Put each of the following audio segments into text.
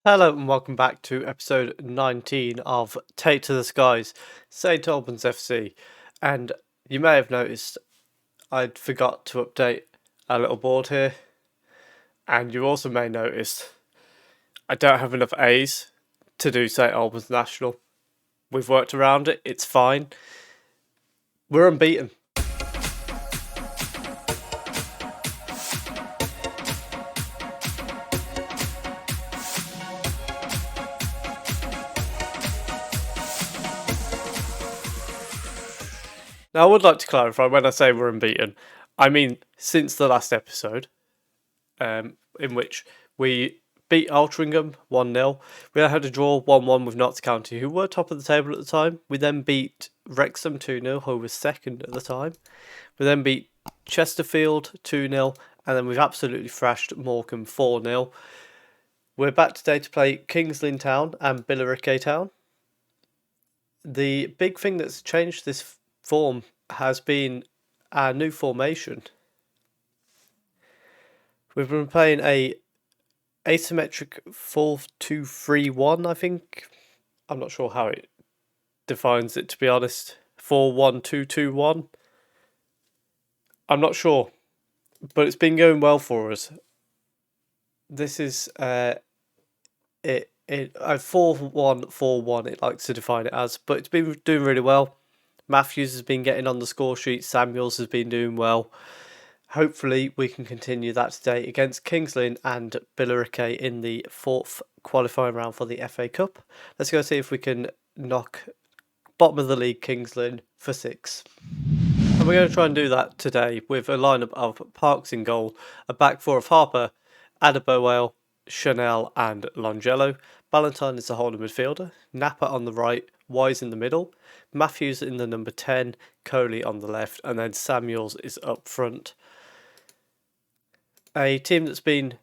Hello and welcome back to episode 19 of Take to the Skies, St Albans FC. And you may have noticed I'd forgot to update our little board here. And you also may notice I don't have enough A's to do St Albans National. We've worked around it, it's fine. We're unbeaten. Now, I would like to clarify when I say we're unbeaten, I mean since the last episode, in which we beat Altrincham 1-0. We then had a draw 1-1 with Notts County, who were top of the table at the time. We then beat Wrexham 2-0, who was second at the time. We then beat Chesterfield 2-0, and then we've absolutely thrashed Morecambe 4-0. We're back today to play King's Town and Billericay Town. The big thing that's changed this form has been our new formation. We've been playing a asymmetric 4-2-3-1, I think. I'm not sure how it defines it, to be honest. 4-1-2-2-1. I'm not sure, but it's been going well for us. This is a 4-1-4-1, it likes to define it as, but it's been doing really well. Matthews has been getting on the score sheet. Samuels has been doing well. Hopefully we can continue that today against King's Lynn and Billericay in the fourth qualifying round for the FA Cup. Let's go see if we can knock bottom of the league King's Lynn for 6. And we're going to try and do that today with a lineup of Parks in goal, a back four of Harper, Adebayo, Chanel and Longello. Ballantyne is the holding midfielder, Napa on the right, Wise in the middle, Matthews in the number 10, Coley on the left, and then Samuels is up front. A team that's been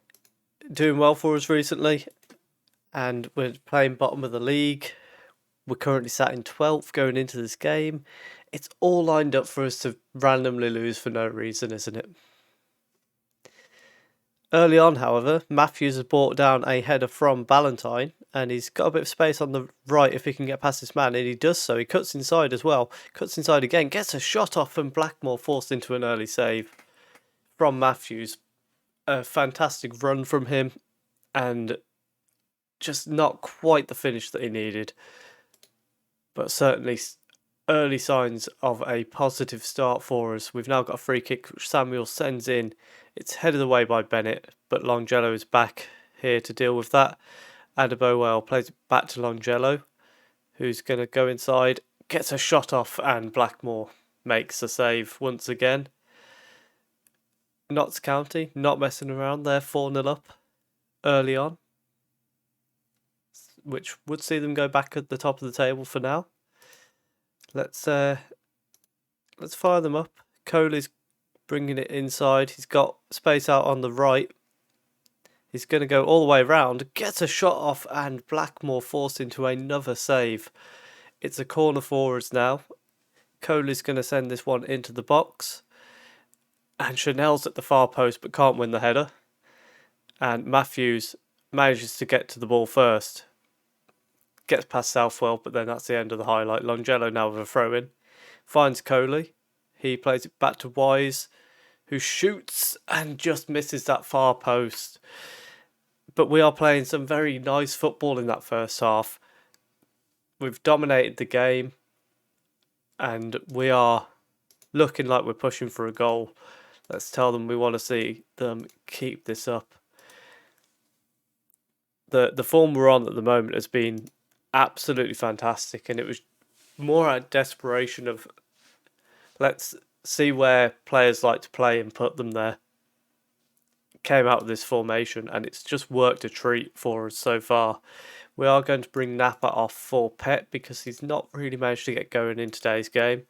doing well for us recently, and we're playing bottom of the league. We're currently sat in 12th going into this game. It's all lined up for us to randomly lose for no reason, isn't it? Early on, however, Matthews has brought down a header from Ballantyne, and he's got a bit of space on the right if he can get past this man, and he does so. He cuts inside as well, cuts inside again, gets a shot off, and Blackmore forced into an early save from Matthews. A fantastic run from him, and just not quite the finish that he needed, but certainly early signs of a positive start for us. We've now got a free kick which Samuel sends in. It's headed away by Bennett, but Longello is back here to deal with that. Adebayo plays it back to Longello, who's going to go inside, gets a shot off, and Blackmore makes a save once again. Notts County not messing around, they're 4-0 up early on, which would see them go back at the top of the table for now. Let's fire them up. Coley's bringing it inside. He's got space out on the right. He's going to go all the way around. Gets a shot off, and Blackmore forced into another save. It's a corner for us now. Coley's going to send this one into the box. And Chanel's at the far post but can't win the header. And Matthews manages to get to the ball first. Gets past Southwell, but then that's the end of the highlight. Longello now with a throw-in. Finds Coley. He plays it back to Wise, who shoots and just misses that far post. But we are playing some very nice football in that first half. We've dominated the game, and we are looking like we're pushing for a goal. Let's tell them we want to see them keep this up. The form we're on at the moment has been absolutely fantastic, and it was more a desperation of let's see where players like to play and put them there. Came out with this formation, and it's just worked a treat for us so far. We are going to bring Napa off for Pet because he's not really managed to get going in today's game.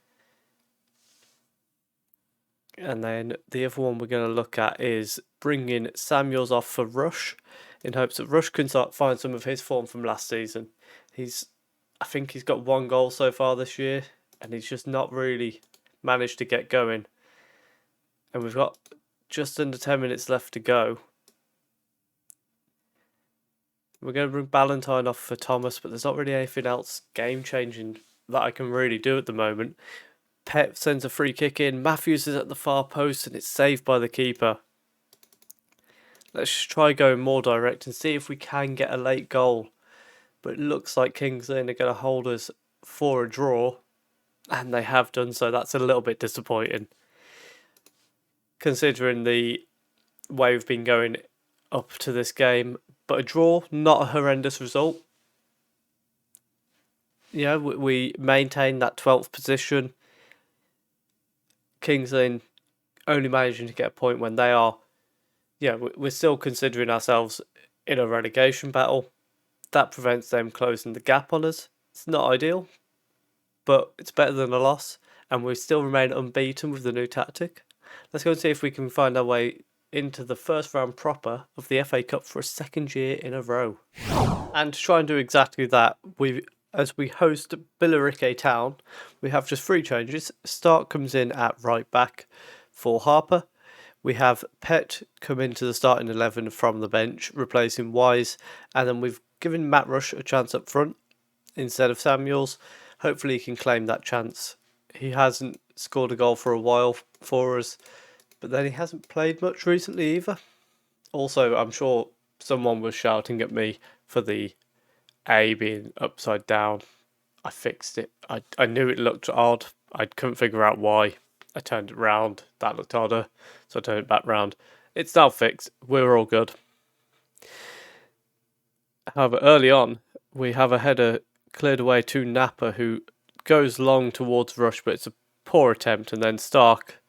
And then the other one we're going to look at is bringing Samuels off for Rush, in hopes that Rush can find some of his form from last season. I think he's got 1 goal so far this year, and he's just not really managed to get going. And we've got just under 10 minutes left to go. We're going to bring Ballantyne off for Thomas, but there's not really anything else game-changing that I can really do at the moment. Pet sends a free kick in. Matthews is at the far post and it's saved by the keeper. Let's just try going more direct and see if we can get a late goal. But it looks like Kings Lynn are going to hold us for a draw. And they have done so. That's a little bit disappointing, considering the way we've been going up to this game. But a draw, not a horrendous result. Yeah, we maintain that 12th position. Kings Lynn only managing to get a point when they are... Yeah, we're still considering ourselves in a relegation battle. That prevents them closing the gap on us. It's not ideal, but it's better than a loss. And we still remain unbeaten with the new tactic. Let's go and see if we can find our way into the first round proper of the FA Cup for a second year in a row. And to try and do exactly that, as we host Billericay Town, we have just 3 changes. Stark comes in at right back for Harper. We have Pet come into the starting 11 from the bench, replacing Wise. And then we've given Matt Rush a chance up front instead of Samuels. Hopefully he can claim that chance. He hasn't scored a goal for a while for us, but then he hasn't played much recently either. Also, I'm sure someone was shouting at me for the A being upside down. I fixed it. I knew it looked odd. I couldn't figure out why. I turned it round. That looked odder, so I turned it back round. It's now fixed. We're all good. However, early on, we have a header cleared away to Napa, who goes long towards Rush, but it's a poor attempt, and then Stark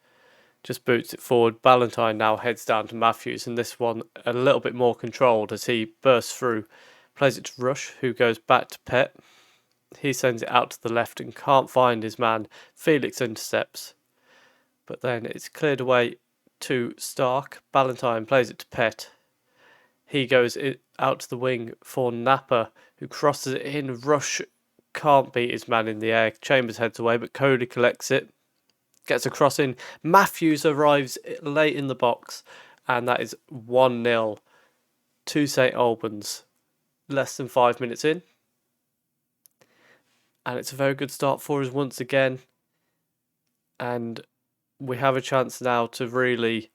just boots it forward. Ballantyne now heads down to Matthews, and this one a little bit more controlled as he bursts through, plays it to Rush, who goes back to Pet. He sends it out to the left and can't find his man. Felix intercepts, but then it's cleared away to Stark. Ballantyne plays it to Pet. He goes out to the wing for Napa, who crosses it in. Rush can't beat his man in the air. Chambers heads away, but Cody collects it. Gets a cross in. Matthews arrives late in the box, and that is 1-0 to St Albans. Less than 5 minutes in. And it's a very good start for us once again. And we have a chance now to really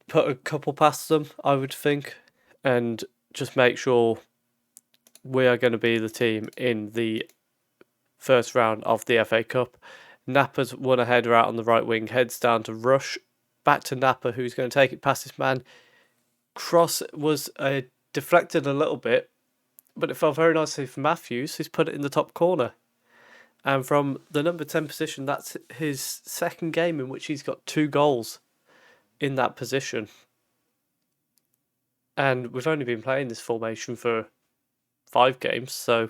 put a couple past them, I would think, and just make sure we are going to be the team in the first round of the FA Cup. Napa's won a header out on the right wing, heads down to Rush, back to Napa, who's going to take it past his man. Cross was deflected a little bit, but it fell very nicely for Matthews, who's put it in the top corner. And from the number 10 position, that's his second game in which he's got 2 goals in that position. And we've only been playing this formation for 5 games, so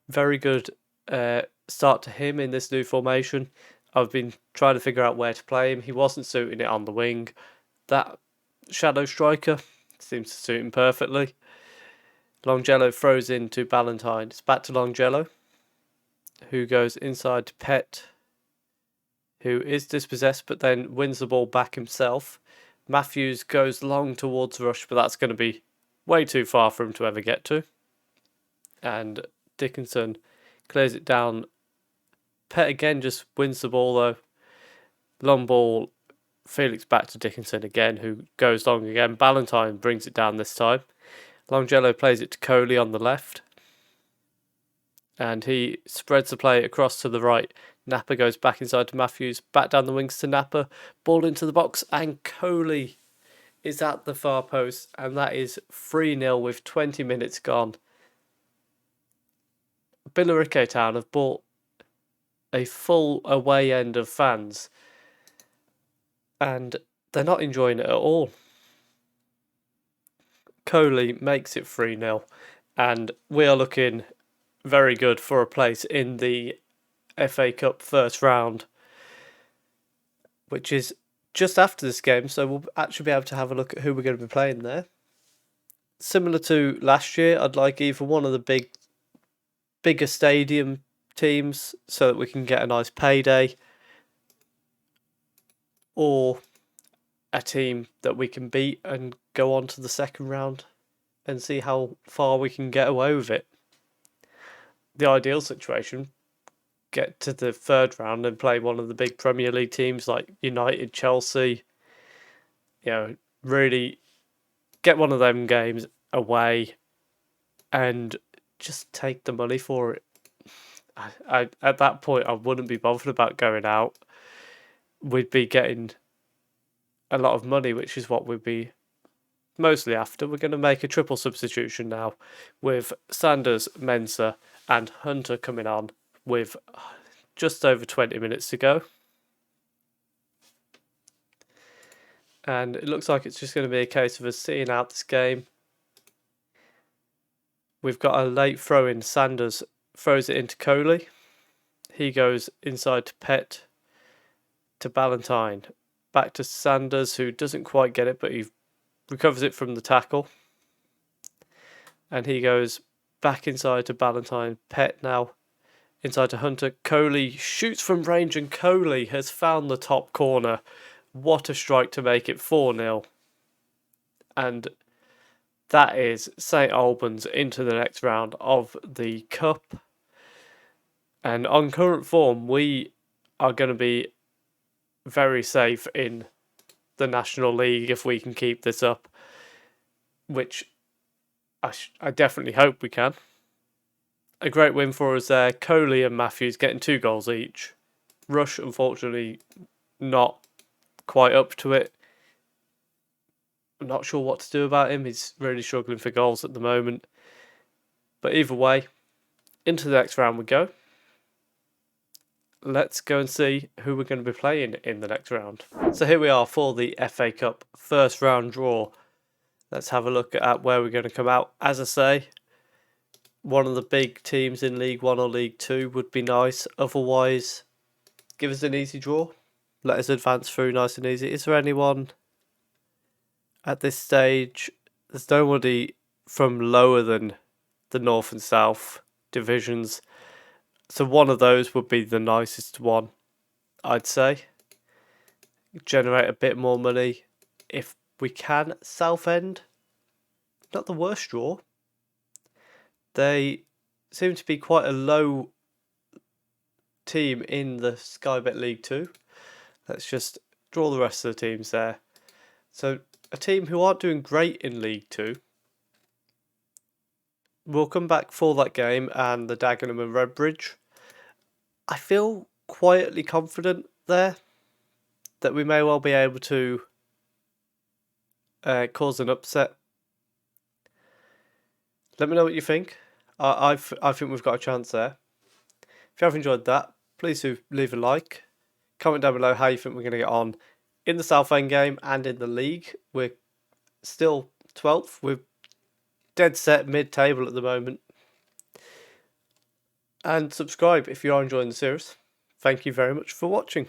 very good start to him in this new formation. I've been trying to figure out where to play him. He wasn't suiting it on the wing. That shadow striker seems to suit him perfectly. Longello throws in to Ballantyne. It's back to Longello, who goes inside to Pet, who is dispossessed but then wins the ball back himself. Matthews goes long towards Rush, but that's going to be way too far for him to ever get to. And Dickinson clears it down. Pet again just wins the ball though. Long ball, Felix back to Dickinson again, who goes long again. Ballantyne brings it down this time. Longello plays it to Coley on the left. And he spreads the play across to the right. Napa goes back inside to Matthews. Back down the wings to Napa. Ball into the box. And Coley is at the far post. And that is 3-0 with 20 minutes gone. Billericay Town have bought a full away end of fans. And they're not enjoying it at all. Coley makes it 3-0. And we are looking very good for a place in the FA Cup first round, which is just after this game, so we'll actually be able to have a look at who we're going to be playing there. Similar to last year, I'd like either one of the bigger stadium teams so that we can get a nice payday, or a team that we can beat and go on to the second round and see how far we can get away with it. The ideal situation, get to the third round and play one of the big Premier League teams like United, Chelsea. Really get one of them games away and just take the money for it. I at that point I wouldn't be bothered about going out. We'd be getting a lot of money, which is what we'd be mostly after. We're going to make a triple substitution now with Sanders, Mensah and Hunter coming on with just over 20 minutes to go. And it looks like it's just going to be a case of us sitting out this game. We've got a late throw in. Sanders throws it into Coley. He goes inside to Pett, to Ballantyne. Back to Sanders, who doesn't quite get it, but he recovers it from the tackle. And he goes back inside to Ballantyne. Pett now inside to Hunter. Coley shoots from range, and Coley has found the top corner. What a strike to make it 4-0. And that is St Albans into the next round of the Cup. And on current form, we are going to be very safe in the National League if we can keep this up, which I definitely hope we can. A great win for us there. Coley and Matthews getting 2 goals each. Rush, unfortunately, not quite up to it. I'm not sure what to do about him. He's really struggling for goals at the moment. But either way, into the next round we go. Let's go and see who we're going to be playing in the next round. So here we are for the FA Cup first round draw. Let's have a look at where we're going to come out. As I say, one of the big teams in League 1 or League 2 would be nice. Otherwise, give us an easy draw. Let us advance through nice and easy. Is there anyone at this stage? There's nobody from lower than the North and South divisions. So one of those would be the nicest one, I'd say. Generate a bit more money if we can. Southend, not the worst draw. They seem to be quite a low team in the Sky Bet League 2. Let's just draw the rest of the teams there. So a team who aren't doing great in League 2. We'll come back for that game and the Dagenham and Redbridge. I feel quietly confident there that we may well be able to cause an upset. Let me know what you think. I think we've got a chance there. If you have enjoyed that, please do leave a like. Comment down below how you think we're going to get on in the Southend game and in the league. We're still 12th. We're dead set mid-table at the moment. And subscribe if you are enjoying the series. Thank you very much for watching.